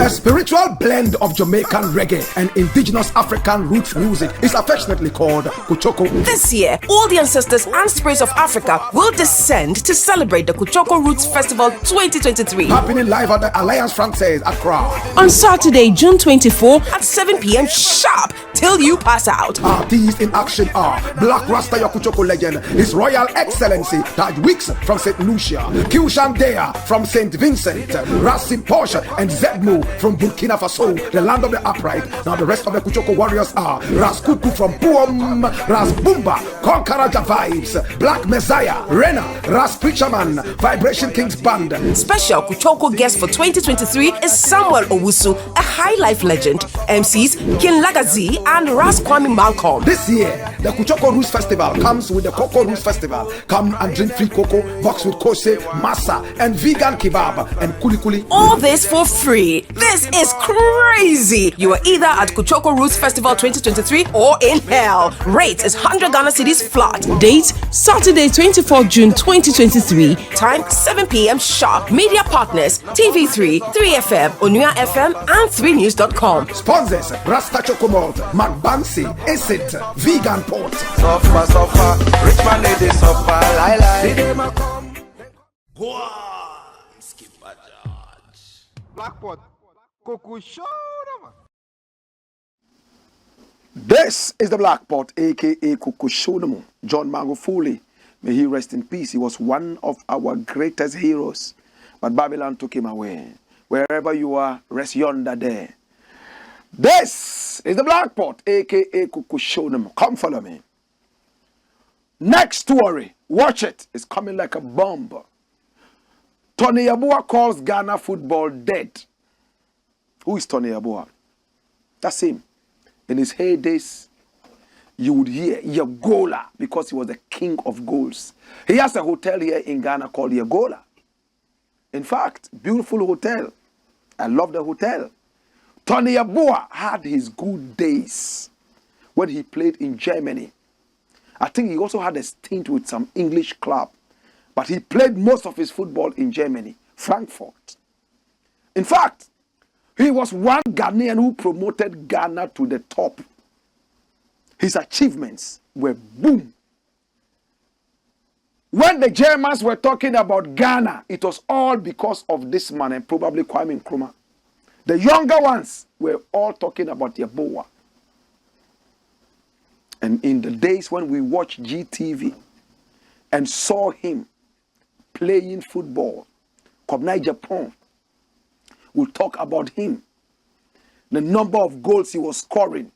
A spiritual blend of Jamaican reggae and indigenous African roots music is affectionately called Kuchoko. This year, all the ancestors and spirits of Africa will descend to celebrate the Kuchoko Roots Festival 2023. Happening live at the Alliance Francaise Accra. On Saturday, June 24 at 7 p.m. sharp till you pass out. Artists in action are Blakk Rasta, your Kuchoko legend, His Royal Excellency Taj Weeks from St. Lucia, Kyushan Dea from St. Vincent, Rassim Porsche and Zedmu from Burkina Faso, the land of the upright. Now the rest of the Kuchoko warriors are Ras Kuku from Puom, Ras Bumba, Konkaraja Vibes, Black Messiah, Rena, Ras Preacherman, Vibration Kings Band. Special Kuchoko guest for 2023 is Samuel Owusu, a high life legend. MCs Kin Lagazi and Ras Kwame Malcolm. This year, the Kuchoko Roots Festival comes with the Cocoa Roots Festival. Come and drink free cocoa, box with kose, masa, and vegan kebab and kuli kuli. All this for free. This is crazy. You are either at Kuchoko Roots Festival 2023 or in hell. Rate is 100 Ghana cedis flat. Date Saturday 24 June 2023. Time 7 p.m. sharp. Media partners TV3, 3FM, Onua FM, and 3news.com. Sponsors Rasta Chokomalt, McBansi, Acid, Vegan Port. Suffer, rich man they suffer, lie. Skip a judge. Black Pot. Coco Show. This is the Black Pot, aka Kukushodomo, John Magufuli. May he rest in peace. He was one of our greatest heroes, but Babylon took him away. Wherever you are, rest yonder there. This is the Black Pot, aka Kukushodomo. Come follow me. Next story, watch it. It's coming like a bomb. Tony YEBOAH calls Ghana football dead. Who is Tony YEBOAH? That's him. In his heydays, you would hear Yegola because he was the king of goals. He has a hotel here in Ghana called Yegola. In fact, beautiful hotel. I love the hotel. Tony YEBOAH had his good days when he played in Germany. I think he also had a stint with some English club. But he played most of his football in Germany, Frankfurt. In fact, he was one Ghanaian who promoted Ghana to the top. His achievements were boom. When the Germans were talking about Ghana, it was all because of this man and probably Kwame Nkrumah. The younger ones were all talking about YEBOAH. And in the days when we watched GTV and saw him playing football, Kobnai Japan, we'll talk about him. The number of goals he was scoring,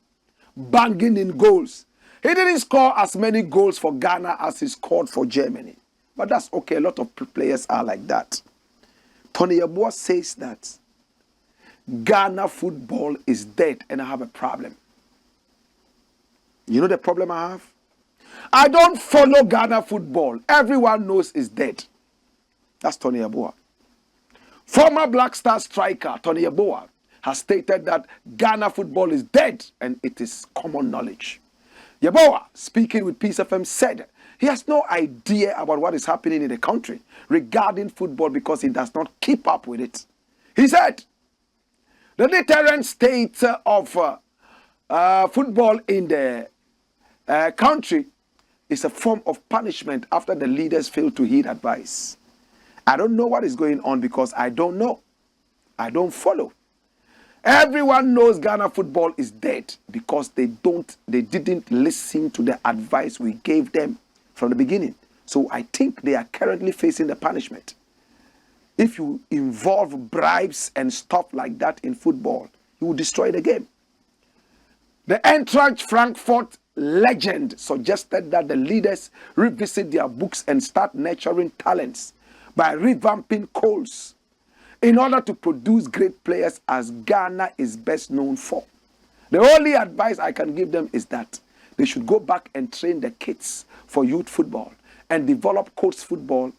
banging in goals. He didn't score as many goals for Ghana as he scored for Germany. But that's okay. A lot of players are like that. Tony YEBOAH says that Ghana football is dead and I have a problem. You know the problem I have? I don't follow Ghana football. Everyone knows it's dead. That's Tony YEBOAH. Former Black Star striker Tony YEBOAH has stated that Ghana football is dead and it is common knowledge. YEBOAH, speaking with Peace FM, said he has no idea about what is happening in the country regarding football because he does not keep up with it. He said, the deterrent state of football in the country is a form of punishment after the leaders fail to heed advice. I don't know what is going on because I don't know. I don't follow. Everyone knows Ghana football is dead because they didn't listen to the advice we gave them from the beginning. So I think they are currently facing the punishment. If you involve bribes and stuff like that in football, you will destroy the game. The Eintracht Frankfurt legend suggested that the leaders revisit their books and start nurturing talents by revamping codes in order to produce great players as Ghana is best known for. The only advice I can give them is that they should go back and train the kids for youth football and develop coach football.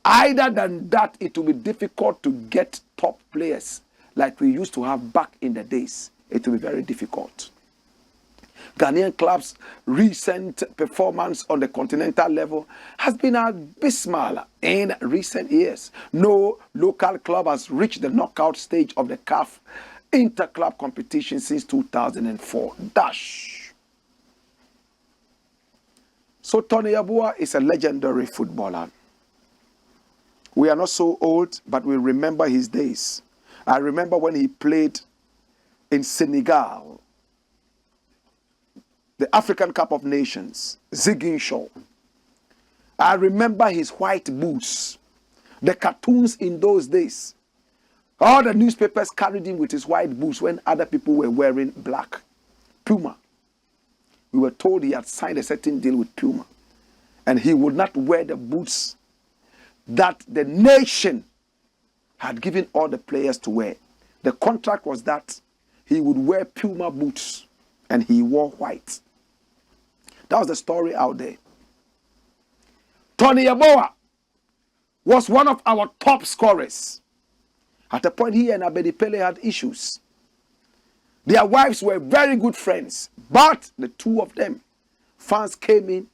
Either than that, it will be difficult to get top players like we used to have back in the days. It will be very difficult. Ghanaian clubs' recent performance on the continental level has been abysmal in recent years. No local club has reached the knockout stage of the CAF inter-club competition since 2004. So Tony YEBOAH is a legendary footballer. We are not so old, but we remember his days. I remember when he played in Senegal, the African Cup of Nations, Ziguinchor. I remember his white boots. The cartoons in those days. All the newspapers carried him with his white boots when other people were wearing black. Puma. We were told he had signed a certain deal with Puma. And he would not wear the boots that the nation had given all the players to wear. The contract was that he would wear Puma boots and he wore white. That was the story out there. Tony YEBOAH was one of our top scorers. At a point, he and Abedi Pele had issues. Their wives were very good friends, but the two of them, fans came in,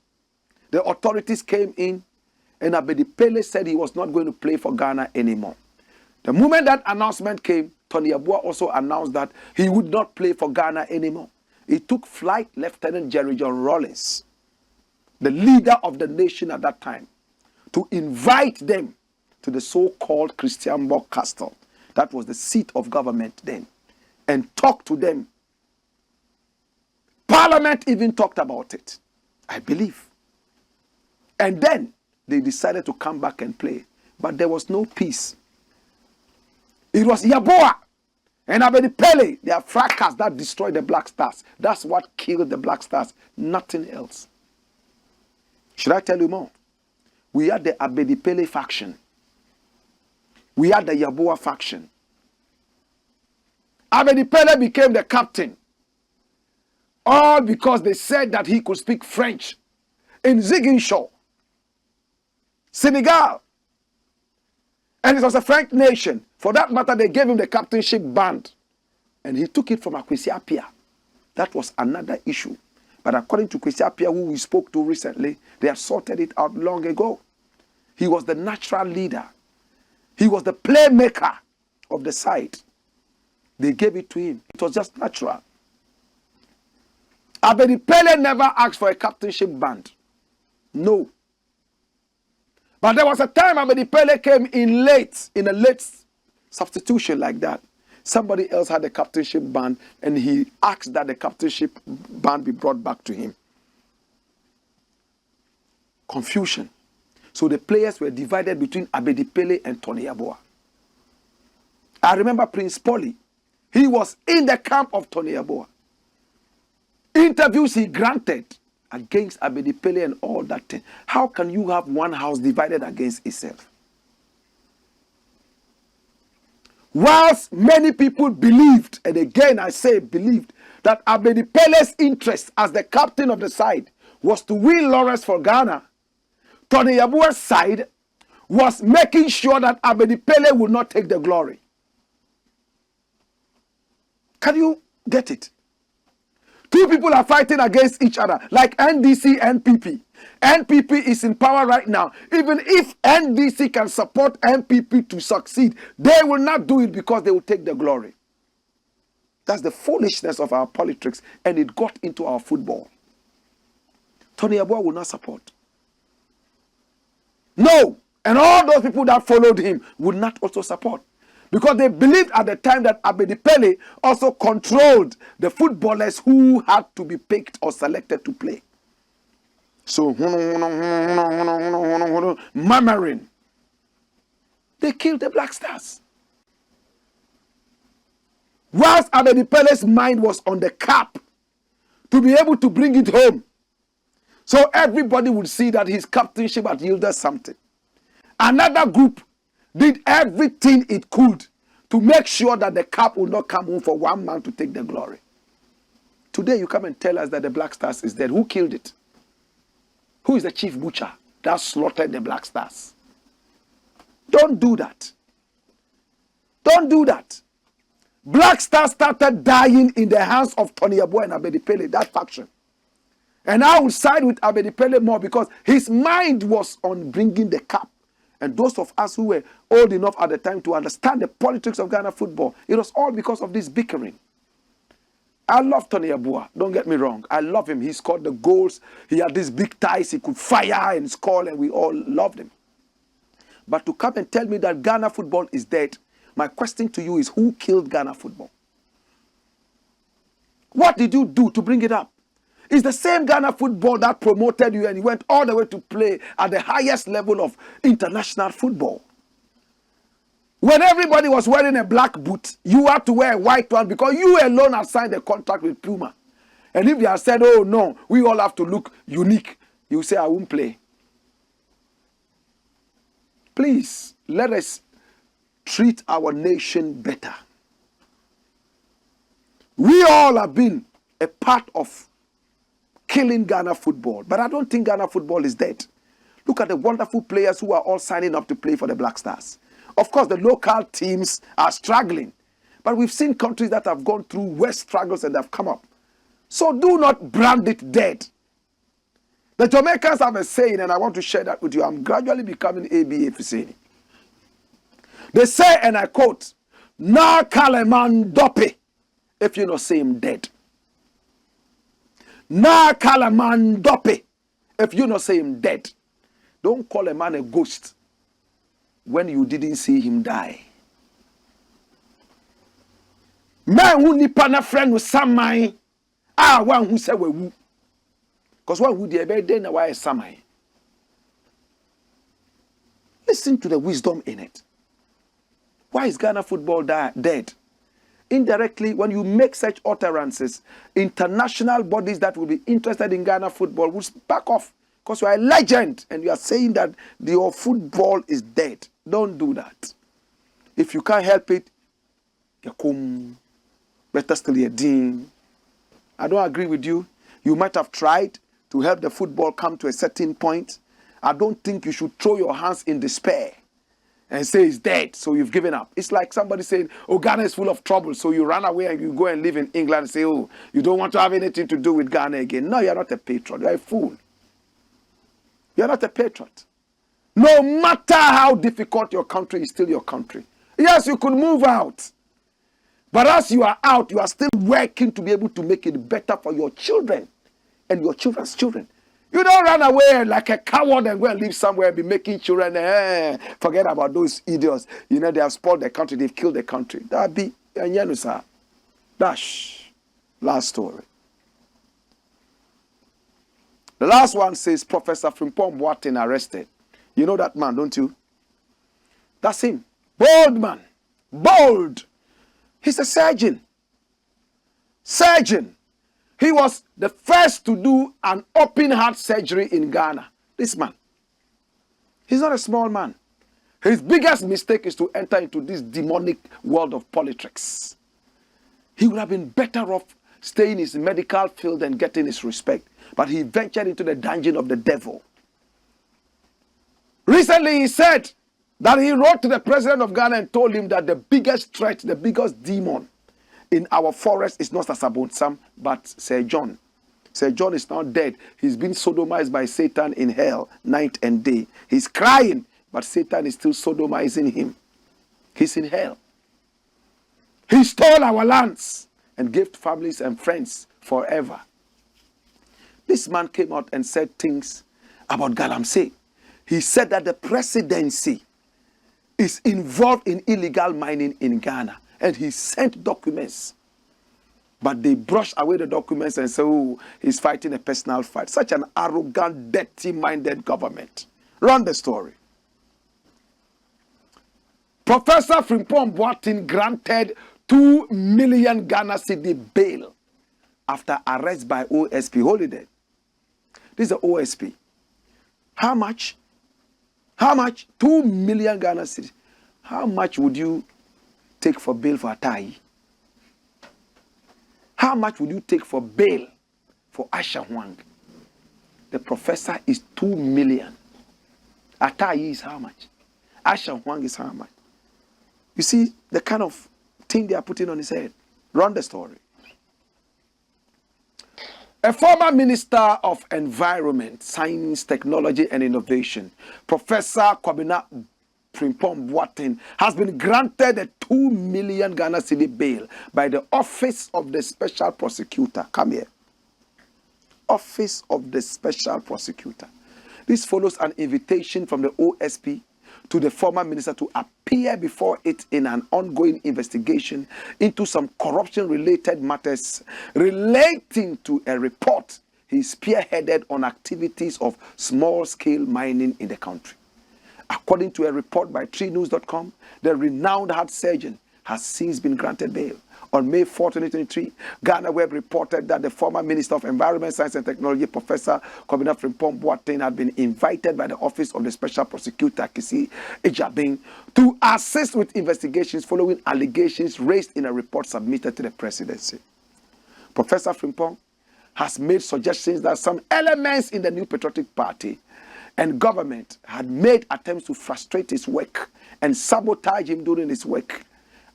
the authorities came in, and Abedi Pele said he was not going to play for Ghana anymore. The moment that announcement came, Tony YEBOAH also announced that he would not play for Ghana anymore. It took Flight Lieutenant Jerry John Rawlings, the leader of the nation at that time, to invite them to the so-called Christiansborg Castle. That was the seat of government then. And talk to them. Parliament even talked about it, I believe. And then they decided to come back and play. But there was no peace. It was YEBOAH and Abedi Pele, their fracas that destroyed the Black Stars. That's what killed the Black Stars, nothing else. Should I tell you more? We had the Abedi Pele faction. We had the YEBOAH faction. Abedi Pele became the captain. All because they said that he could speak French in Ziguinchor, Senegal. And it was a French nation. For that matter, they gave him the captainship band. And he took it from Kwesi Appiah. That was another issue. But according to Kwesi Appiah, who we spoke to recently, they had sorted it out long ago. He was the natural leader. He was the playmaker of the side. They gave it to him. It was just natural. Abedi Pele never asked for a captainship band. No. But there was a time Abedi Pele came in late, in a late substitution like that. Somebody else had a captainship band and he asked that the captainship band be brought back to him. Confusion. So the players were divided between Abedi Pele and Tony YEBOAH. I remember Prince Polly. He was in the camp of Tony YEBOAH. Interviews he granted against Abedi and all that thing. How can you have one house divided against itself? Whilst many people believed, and again I say believed, that Abedi interest as the captain of the side was to win laurels for Ghana, Tony Yeboah's side was making sure that Abedi would not take the glory. Can you get it? Two people are fighting against each other, like NDC, NPP. NPP is in power right now. Even if NDC can support NPP to succeed, they will not do it because they will take the glory. That's the foolishness of our politics, and it got into our football. Tony Yeboah will not support. No, and all those people that followed him would not also support. Because they believed at the time that Abedi also controlled the footballers who had to be picked or selected to play. So, murmuring. They killed the Black Stars. Whilst Abedi mind was on the cap to be able to bring it home. So everybody would see that his captainship had yielded something. Another group did everything it could to make sure that the cap would not come home for one man to take the glory. Today you come and tell us that the Black Stars is dead. Who killed it? Who is the chief butcher that slaughtered the Black Stars? Don't do that. Don't do that. Black Stars started dying in the hands of Tony Yeboah and Abedi, that faction. And I will side with Abedi more because his mind was on bringing the cap. And those of us who were old enough at the time to understand the politics of Ghana football, it was all because of this bickering. I love Tony Yeboah, don't get me wrong. I love him. He scored the goals. He had these big ties. He could fire and score, and we all loved him. But to come and tell me that Ghana football is dead, my question to you is, who killed Ghana football? What did you do to bring it up? It's the same Ghana football that promoted you and you went all the way to play at the highest level of international football. When everybody was wearing a black boot, you had to wear a white one because you alone had signed a contract with Puma. And if they had said, oh no, we all have to look unique, you say, I won't play. Please, let us treat our nation better. We all have been a part of killing Ghana football. But I don't think Ghana football is dead. Look at the wonderful players who are all signing up to play for the Black Stars. Of course, the local teams are struggling. But we've seen countries that have gone through worse struggles and have come up. So do not brand it dead. The Jamaicans have a saying, and I want to share that with you. I'm gradually becoming ABA for saying it. They say, and I quote, "Na kaleman dope," if you not say him dead. Na kalaman dope, if you not say him dead. Don't call a man a ghost when you didn't see him die. Man who nipa na friend with samai, one who say we woo. Because one who the very day na why samai. Listen to the wisdom in it. Why is Ghana football dead? Indirectly, when you make such utterances, international bodies that will be interested in Ghana football will back off. Because you are a legend and you are saying that your football is dead. Don't do that. If you can't help it, you come. Better still a dean. I don't agree with you. You might have tried to help the football come to a certain point. I don't think you should throw your hands in despair and say it's dead, so you've given up. It's like somebody saying, oh, Ghana is full of trouble, so you run away and you go and live in England and say, oh, you don't want to have anything to do with Ghana again. No, you're not a patriot. You're a fool. You're not a patriot. No matter how difficult your country is, still your country. Yes, you could move out. But as you are out, you are still working to be able to make it better for your children and your children's children. You don't run away like a coward and go and live somewhere and be making children. Forget about those idiots. You know, they have spoiled the country. They've killed the country. That be dash. Last story. The last one says Professor Frimpong Boateng arrested. You know that man, don't you? That's him. Bold man. Bold. He's a surgeon. Surgeon. He was the first to do an open heart surgery in Ghana. This man. He's not a small man. His biggest mistake is to enter into this demonic world of politics. He would have been better off staying in his medical field and getting his respect. But he ventured into the dungeon of the devil. Recently, he said that he wrote to the president of Ghana and told him that the biggest threat, the biggest demon in our forest is not Sasabonsam, but Sir John. Sir John is now dead. He's been sodomized by Satan in hell night and day. He's crying, but Satan is still sodomizing him. He's in hell. He stole our lands and gave to families and friends forever. This man came out and said things about Galamsey. He said that the presidency is involved in illegal mining in Ghana. And he sent documents. But they brushed away the documents and said, oh, he's fighting a personal fight. Such an arrogant, dirty-minded government. Run the story. Professor Frimpong Boateng granted 2 million Ghana cedi bail after arrest by OSP. Hold it there. This is the OSP. How much? How much? 2 million Ghana cedi. How much would you take for bail for Atai? How much would you take for bail for Asha Huang? The professor is 2 million. Atai is how much? Asha Huang is how much? You see the kind of thing they are putting on his head. Run the story. A former Minister of Environment, Science, Technology and Innovation, Professor Kwame Frimpong Boateng, has been granted a 2 million Ghana cedi bail by the Office of the Special Prosecutor. Come here. Office of the Special Prosecutor. This follows an invitation from the OSP to the former minister to appear before it in an ongoing investigation into some corruption-related matters relating to a report he spearheaded on activities of small-scale mining in the country. According to a report by 3news.com, the renowned heart surgeon has since been granted bail. On May 4, 2023, Ghana Web reported that the former Minister of Environment, Science and Technology, Professor Kwame Frimpong Boateng, had been invited by the Office of the Special Prosecutor, Kisi Ejabing, to assist with investigations following allegations raised in a report submitted to the presidency. Professor Frimpong has made suggestions that some elements in the New Patriotic Party and government had made attempts to frustrate his work and sabotage him during his work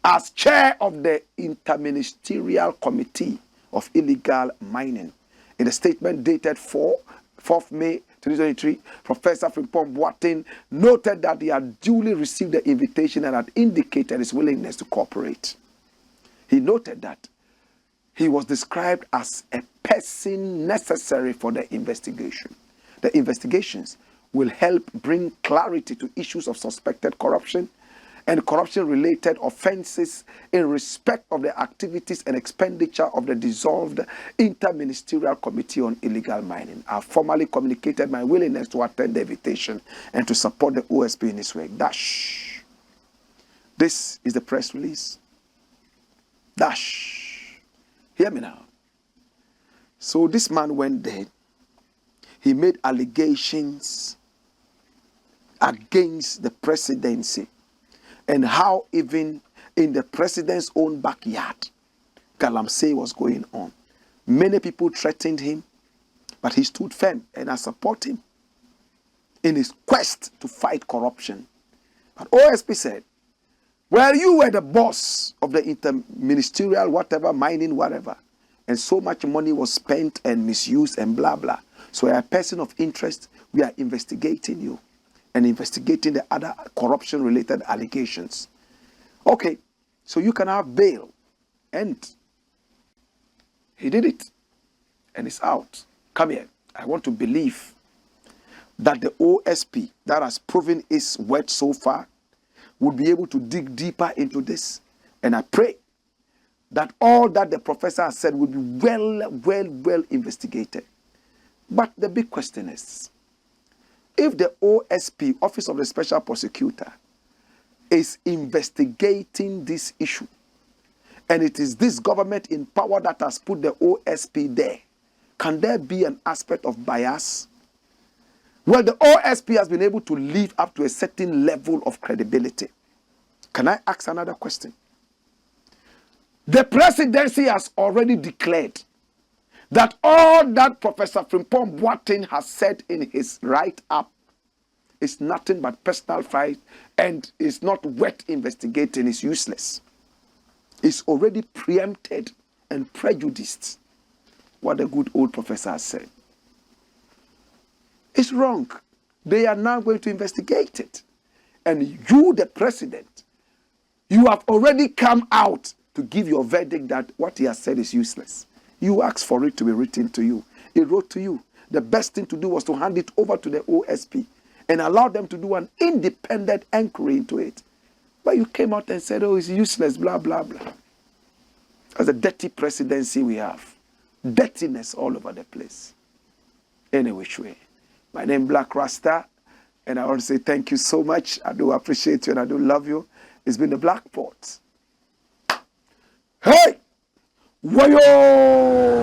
as chair of the Interministerial Committee of Illegal Mining. In a statement dated 4th May 2023, Professor Frimpong Boateng noted that he had duly received the invitation and had indicated his willingness to cooperate. He noted that he was described as a person necessary for the investigation. The investigations will help bring clarity to issues of suspected corruption and corruption-related offenses in respect of the activities and expenditure of the dissolved Interministerial Committee on Illegal Mining. I have formally communicated my willingness to attend the invitation and to support the OSP in its work. Dash. This is the press release. Dash. Hear me now. So this man went there. He made allegations against the presidency and how even in the president's own backyard, Galamsey was going on. Many people threatened him, but he stood firm, and I support him in his quest to fight corruption. But OSP said, well, you were the boss of the interministerial whatever, mining whatever, and so much money was spent and misused and blah, blah. So you're a person of interest, we are investigating you and investigating the other corruption-related allegations. Okay, so you can have bail. And he did it. And it's out. Come here. I want to believe that the OSP that has proven its worth so far would be able to dig deeper into this. And I pray that all that the professor has said will be well investigated. But the big question is, if the OSP, Office of the Special Prosecutor, is investigating this issue and it is this government in power that has put the OSP there, can there be an aspect of bias? Well, the OSP has been able to live up to a certain level of credibility. Can I ask another question? The presidency has already declared that all that Professor Frimpong Boateng has said in his write-up is nothing but personal fight and is not worth investigating, is useless. It's already preempted and prejudiced what the good old professor has said. It's wrong. They are now going to investigate it. And you, the president, you have already come out to give your verdict that what he has said is useless. You asked for it to be written to you. He wrote to you. The best thing to do was to hand it over to the OSP and allow them to do an independent inquiry into it. But you came out and said, oh, it's useless, blah, blah, blah. That's a dirty presidency we have. Dirtiness all over the place. Any which way. My name is Blakk RASTA, and I want to say thank you so much. I do appreciate you and I do love you. It's been the Blakk Pot. Hey! Wayo!